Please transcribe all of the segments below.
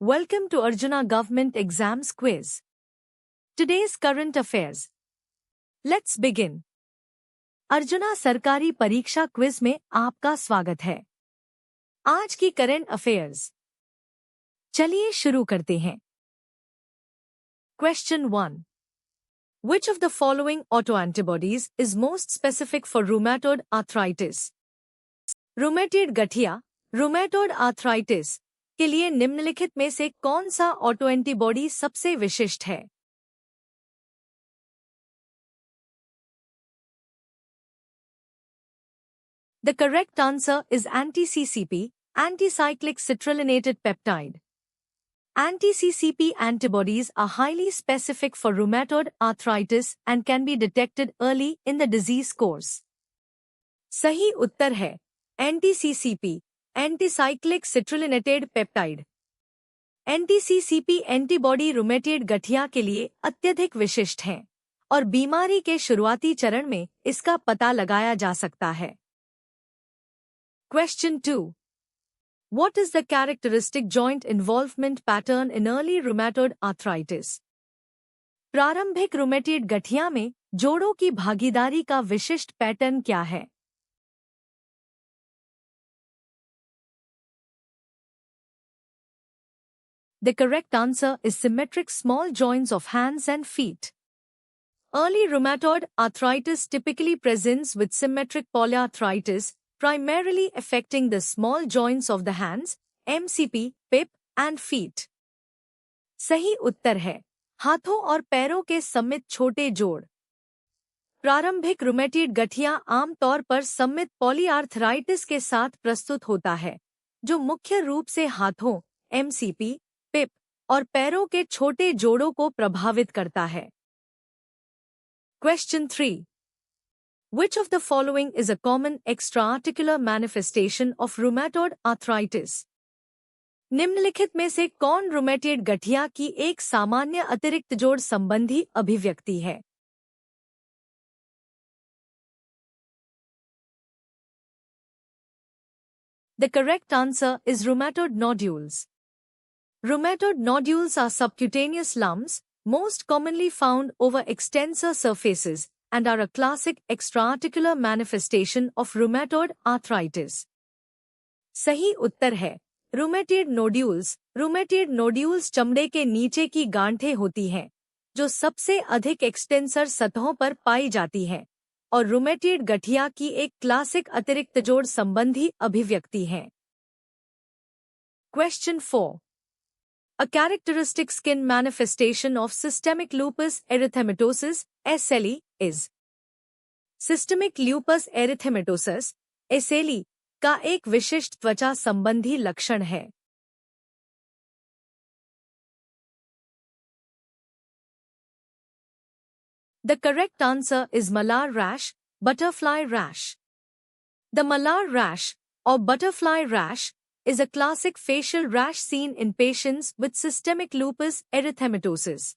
Welcome to Arjuna Government Exams Quiz. Today's current affairs. Let's begin. Arjuna सरकारी परीक्षा quiz में आपका स्वागत है। आज की करंट अफेयर्स। चलिए शुरू करते हैं। Question 1. Which of the following autoantibodies is most specific for rheumatoid arthritis? Rheumatoid गठिया, रूमेटॉइड आर्थराइटिस के लिए निम्नलिखित में से कौन सा ऑटोएंटीबॉडी सबसे विशिष्ट है? The correct answer is anti-CCP, anticyclic citrullinated peptide. Anti-CCP antibodies are highly specific for rheumatoid arthritis and can be detected early in the disease course. सही उत्तर है एंटी-CCP, एंटीसाइक्लिक सिट्रुलिनेटेड पेप्टाइड। एंटी-CCP एंटीबॉडी रूमेटॉइड गठिया के लिए अत्यधिक विशिष्ट हैं और बीमारी के शुरुआती चरण में इसका पता लगाया जा सकता है। Question 2. What is the characteristic joint involvement pattern in early rheumatoid arthritis? प्रारंभिक रूमेटॉइड गठिया में जोड़ों की भागीदारी का विशिष्ट पैटर्न क्या है? The correct answer is symmetric small joints of hands and feet. Early rheumatoid arthritis typically presents with symmetric polyarthritis, primarily affecting the small joints of the hands, MCP, PIP, and feet. सही उत्तर है हाथों और पैरों के सम्मित छोटे जोड़। प्रारंभिक rheumatoid गठिया आमतौर पर सम्मित पॉलीआर्थराइटिस के साथ प्रस्तुत होता है, जो मुख्य रूप से हाथों, MCP, पिप और पैरों के छोटे जोड़ों को प्रभावित करता है। Question 3. Which of the following is a common extraarticular manifestation of rheumatoid arthritis? निम्नलिखित में से कौन रूमेटॉइड गठिया की एक सामान्य अतिरिक्त जोड़ संबंधी अभिव्यक्ति है? The correct answer is rheumatoid nodules. Rheumatoid nodules are subcutaneous lumps, most commonly found over extensor surfaces, and are a classic extraarticular manifestation of rheumatoid arthritis. सही उत्तर है रूमेटॉइड नोड्यूल्स। रूमेटॉइड नोड्यूल्स चमड़े के नीचे की गांठें होती हैं, जो सबसे अधिक एक्सटेंसर सतहों पर पाई जाती हैं, और रूमेटॉइड गठिया की एक क्लासिक अतिरिक्त जोड़ संबंधी अभिव्यक्ति है। Question 4. A characteristic skin manifestation of systemic lupus erythematosus (SLE) is Systemic lupus erythematosus (SLE) का एक विशिष्ट त्वचा संबंधी लक्षण है। The correct answer is malar rash, butterfly rash. The malar rash or butterfly rash is a classic facial rash seen in patients with systemic lupus erythematosus.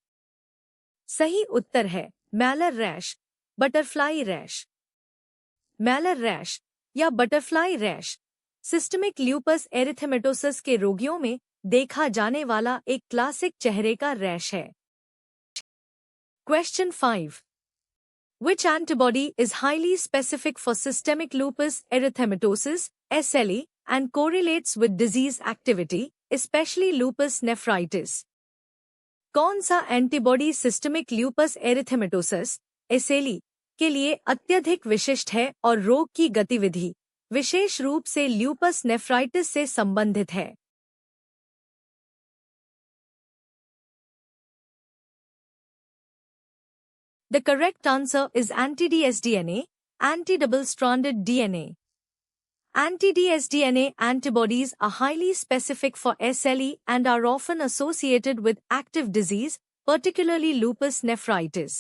सही उत्तर है मैलर rash, butterfly rash. मैलर rash या बटरफ्लाई रैश सिस्टमिक ल्यूपस एरिथेमेटोसस के रोगियों में देखा जाने वाला एक क्लासिक चेहरे का रैश है। Question 5. Which antibody is highly specific for systemic lupus erythematosus (SLE) and correlates with disease activity, especially lupus nephritis? कौन सा एंटीबॉडी सिस्टमिक ल्यूपस एरिथेमेटोसस (SLE) के लिए अत्यधिक विशिष्ट है और रोग की गतिविधि, विशेष रूप से ल्यूपस नेफ्राइटिस से संबंधित है? The correct answer is anti-dsDNA, anti-double-stranded DNA. Anti-dsDNA antibodies are highly specific for SLE and are often associated with active disease, particularly lupus nephritis.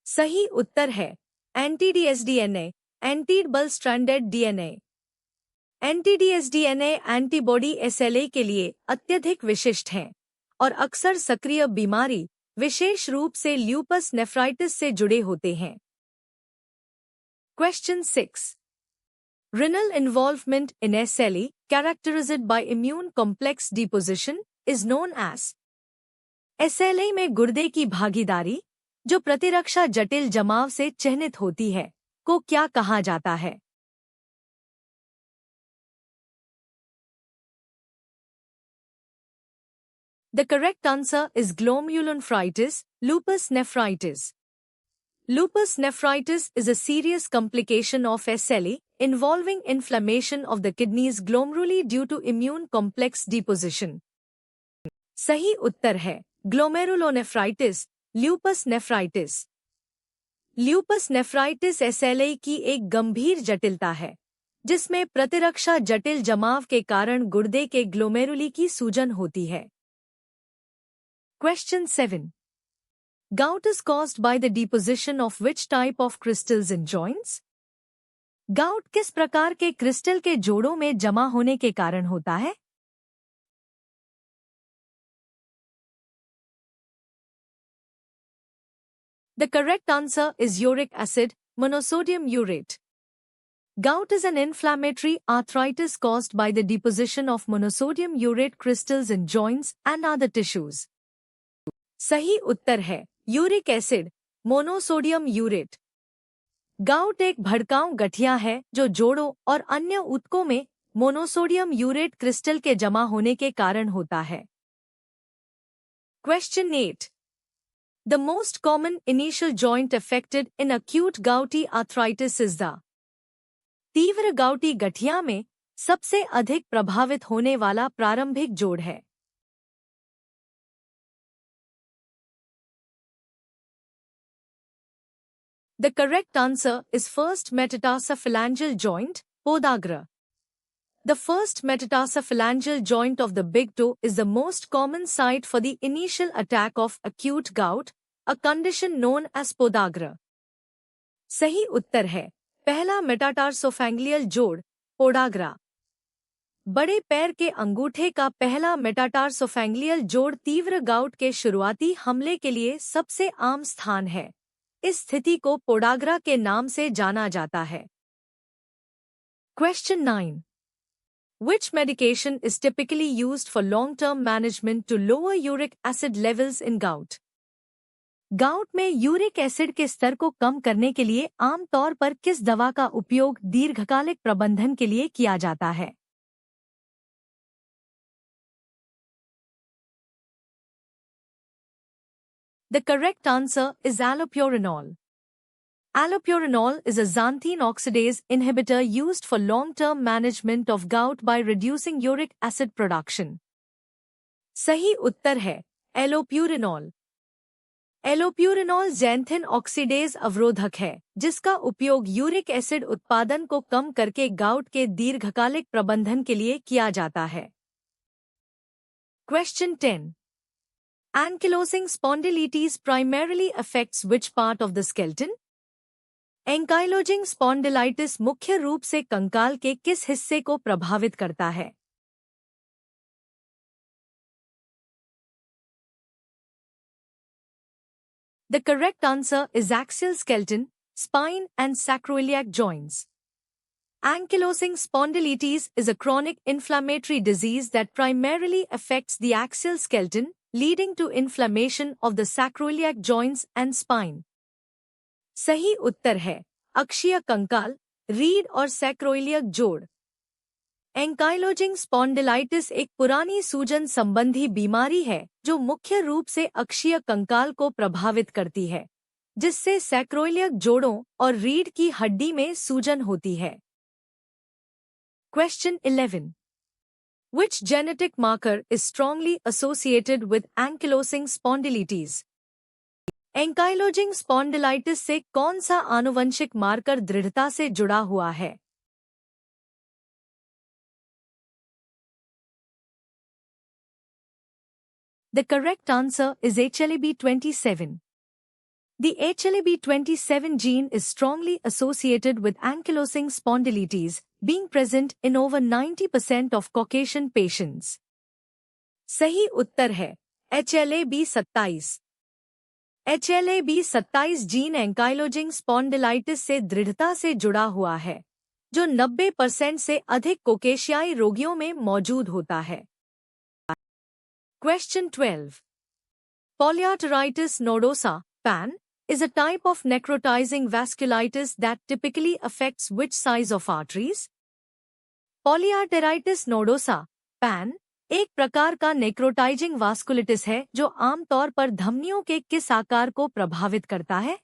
सही उत्तर है anti-dsDNA, anti-double-stranded DNA. Anti-dsDNA antibody SLA के लिए अत्यधिक विशिष्ट हैं और अक्सर सक्रिय बीमारी, विशेष रूप से ल्यूपस नेफ्राइटिस से जुड़े होते हैं। Question 6. Renal involvement in SLE, characterized by immune complex deposition, is known as? SLA में गुर्दे की भागीदारी, जो प्रतिरक्षा जटिल जमाव से चिह्नित होती है, को क्या कहा जाता है? The correct answer is glomerulonephritis, lupus nephritis. Lupus nephritis is a serious complication of SLE involving inflammation of the kidneys glomeruli due to immune complex deposition. सही उत्तर है glomerulonephritis, lupus nephritis. Lupus nephritis SLE की एक गंभीर जटिलता है, जिसमें प्रतिरक्षा जटिल जमाव के कारण गुर्दे के ग्लोमेरुली की सूजन होती है। Question 7. Gout is caused by the deposition of which type of crystals in joints? Gout किस प्रकार के क्रिस्टल के जोड़ों में जमा होने के कारण होता है? The correct answer is uric acid, monosodium urate. Gout is an inflammatory arthritis caused by the deposition of monosodium urate crystals in joints and other tissues. सही उत्तर है uric acid, monosodium urate. Gout एक भड़काऊ गठिया है जो जोड़ों और अन्य ऊतकों में मोनोसोडियम यूरेट क्रिस्टल के जमा होने के कारण होता है। Question 8. The most common initial joint affected in acute gouty arthritis is the? तीव्र गाउटी गठिया में सबसे अधिक प्रभावित होने वाला प्रारंभिक जोड़ है। The correct answer is first metatarsalophalangeal joint, podagra. The first metatarsalophalangeal joint of the big toe is the most common site for the initial attack of acute gout, a condition known as podagra. सही उत्तर है पहला मेटाटार्सोफैंगलियल जोड़, पोडाग्रा। बड़े पैर के अंगूठे का पहला मेटाटार्सोफैंगलियल जोड़ तीव्र गाउट के शुरुआती हमले के लिए सबसे आम स्थान है। इस स्थिति को पोडाग्रा के नाम से जाना जाता है। Question 9. Which medication is typically used for long-term management to lower uric acid levels in gout? Gout में यूरिक एसिड के स्तर को कम करने के लिए आम तौर पर किस दवा का उपयोग दीर्घकालिक प्रबंधन के लिए किया जाता है? The correct answer is allopurinol. Allopurinol is a xanthine oxidase inhibitor used for long-term management of gout by reducing uric acid production. सही उत्तर है एलोप्यूरिनॉल। एलोप्यूरिनॉल xanthine ऑक्सीडेज अवरोधक है, जिसका उपयोग यूरिक एसिड उत्पादन को कम करके गाउट के दीर्घकालिक प्रबंधन के लिए किया जाता है। Question 10. Ankylosing spondylitis primarily affects which part of the skeleton? Ankylosing spondylitis मुख्य रूप से कंकाल के किस हिस्से को प्रभावित करता है? The correct answer is axial skeleton, spine and sacroiliac joints. Ankylosing spondylitis is a chronic inflammatory disease that primarily affects the axial skeleton, leading to inflammation of the sacroiliac joints and spine. सही उत्तर है अक्षीय कंकाल, रीढ़ और sacroiliac जोड़। Ankylosing spondylitis एक पुरानी सूजन संबंधी बीमारी है जो मुख्य रूप से अक्षीय कंकाल को प्रभावित करती है, जिससे सैक्रोइलियक जोड़ों और रीढ़ की हड्डी में सूजन होती है। Question 11. Which genetic marker is strongly associated with ankylosing spondylitis? Ankylosing spondylitis से कौन सा आनुवंशिक मार्कर दृढ़ता से जुड़ा हुआ है? The correct answer is HLA-B27. The HLA-B27 gene is strongly associated with ankylosing spondylitis, being present in over 90% of Caucasian patients. सही उत्तर है HLA-B27. HLA-B27 gene ankylosing spondylitis से दृढ़ता से जुड़ा हुआ है, जो 90% से अधिक कोकेशियाई रोगियों में मौजूद होता है। Question 12. Polyarteritis nodosa, PAN, is a type of necrotizing vasculitis that typically affects which size of arteries? Polyarteritis nodosa, PAN, एक प्रकार का नेक्रोटाइजिंग वास्कुलिटिस है जो आमतौर पर धमनियों के किस आकार को प्रभावित करता है?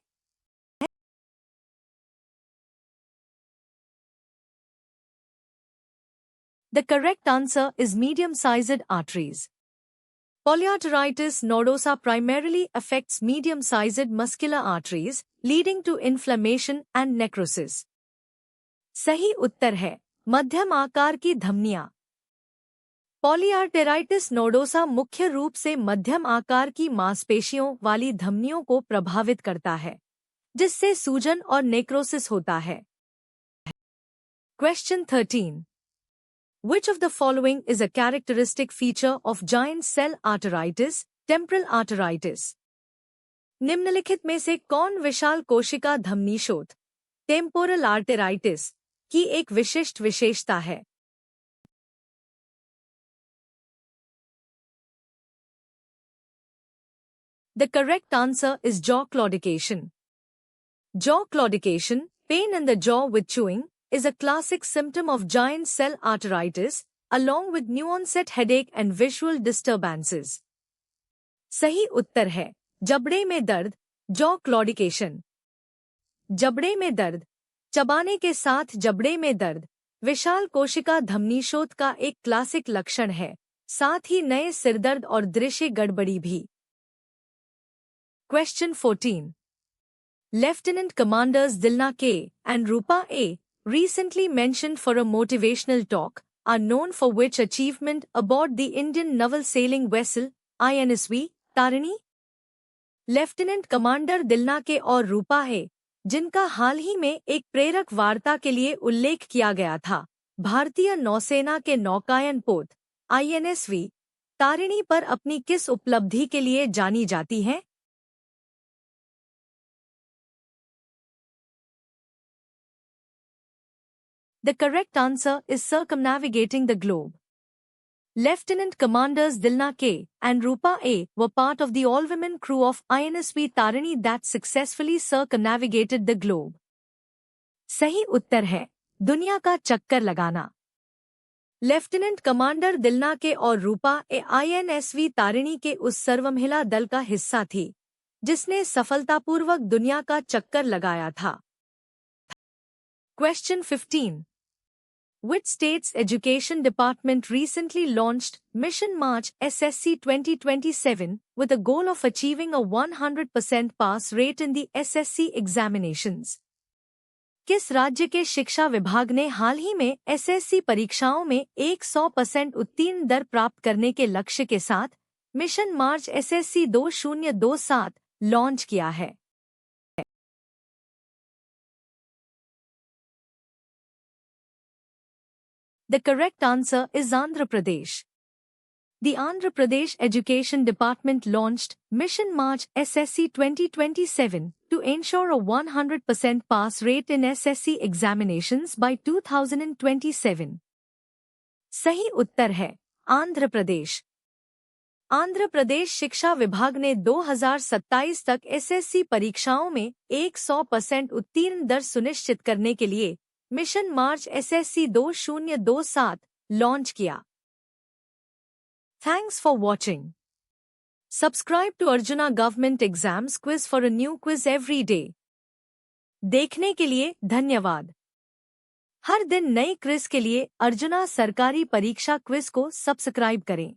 The correct answer is medium-sized arteries. Polyarteritis nodosa primarily affects medium-sized muscular arteries, leading to inflammation and necrosis. सही उत्तर है मध्यम आकार की धमनियां। पॉलीआर्टेराइटिस नोडोसा मुख्य रूप से मध्यम आकार की मांसपेशियों वाली धमनियों को प्रभावित करता है, जिससे सूजन और नेक्रोसिस होता है। Question 13. Which of the following is a characteristic feature of giant cell arteritis, temporal arteritis? निम्नलिखित में से कौन विशाल कोशिका धमनीशोथ, टेम्पोरल आर्टेराइटिस, की एक विशिष्ट विशेषता है? The correct answer is jaw claudication. Jaw claudication, pain in the jaw with chewing, is a classic symptom of giant cell arteritis, along with new-onset headache and visual disturbances. सही उत्तर है जबड़े में दर्द, jaw claudication. जबड़े में दर्द, चबाने के साथ जबड़े में दर्द, विशाल कोशिका धमनीशोथ का एक क्लासिक लक्षण है, साथ ही नए सिरदर्द और दृश्य गड़बड़ी भी। Question 14. Lieutenant Commanders Dilna K and Rupa A, recently mentioned for a motivational talk, are known for which achievement aboard the Indian naval sailing vessel, INSV, Tarini? Lieutenant commander Dilna K और रूपा है, जिनका हाल ही में एक प्रेरक वार्ता के लिए उल्लेख किया गया था, भारतीय नौसेना के नौकायन पोत, INSV, तारिणी पर अपनी किस उपलब्धि के लिए जानी जाती हैं? The correct answer is circumnavigating the globe. Lieutenant Commanders Dilna K and Rupa A were part of the all-women crew of INSV Tarini that successfully circumnavigated the globe. सही उत्तर है दुनिया का चक्कर लगाना। लेफ्टिनेंट कमांडर दिलना के और रूपा ए INSV Tarini के उस सर्वमहिला दल का हिस्सा थी, जिसने सफलतापूर्वक दुनिया का चक्कर लगाया था। Question 15. Which state's education department recently launched Mission March SSC 2027 with a goal of achieving a 100% pass rate in the SSC examinations? किस राज्य के शिक्षा विभाग ने हाल ही में SSC परीक्षाओं में 100% उत्तीर्ण दर प्राप्त करने के लक्ष्य के साथ मिशन मार्च SSC 2027 लॉन्च किया है? The correct answer is Andhra Pradesh. The Andhra Pradesh Education Department launched Mission March SSC 2027 to ensure a 100% pass rate in SSC examinations by 2027. सही उत्तर है आंध्र प्रदेश। आंध्र प्रदेश शिक्षा विभाग ने 2027 तक SSC परीक्षाओं में 100% उत्तीर्ण दर सुनिश्चित करने के लिए मिशन मार्च SSC 2027 लॉन्च किया। Thanks for watching. Subscribe to Arjuna Government Exams Quiz for a new quiz every day. देखने के लिए धन्यवाद। हर दिन नए क्विज के लिए अर्जुना सरकारी परीक्षा क्विज को सब्सक्राइब करें।